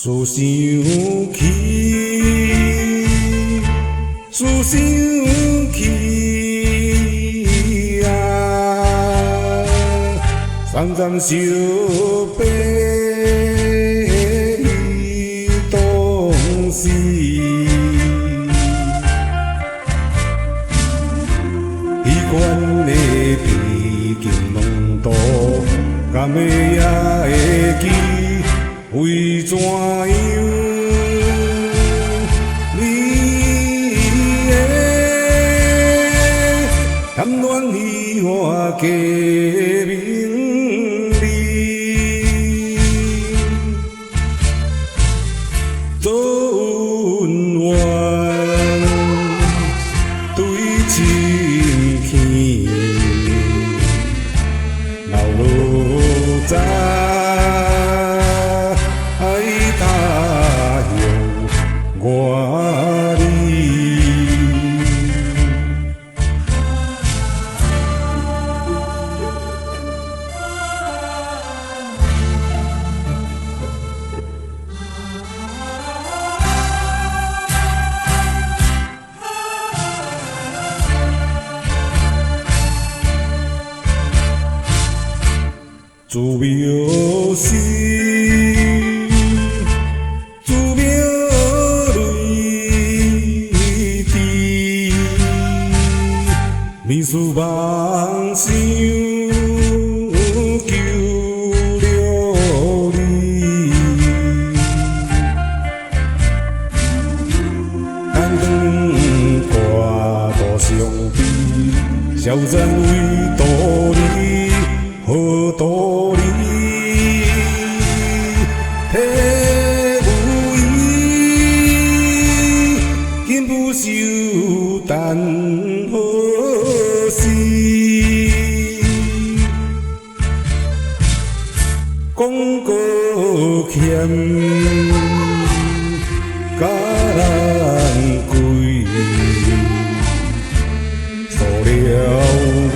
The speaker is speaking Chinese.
思想起，思想起啊，三站小白东西，彼款的悲情浓度，敢会也会记？为怎样？你的谈恋与我加名利，做恩怨对亲戚，老路在。我哩，自描心。迷思梦想求了你，单长挂大相比，笑赞为道理，好道理，体无依，紧不受等好。讲过欠，甲人归，错了我。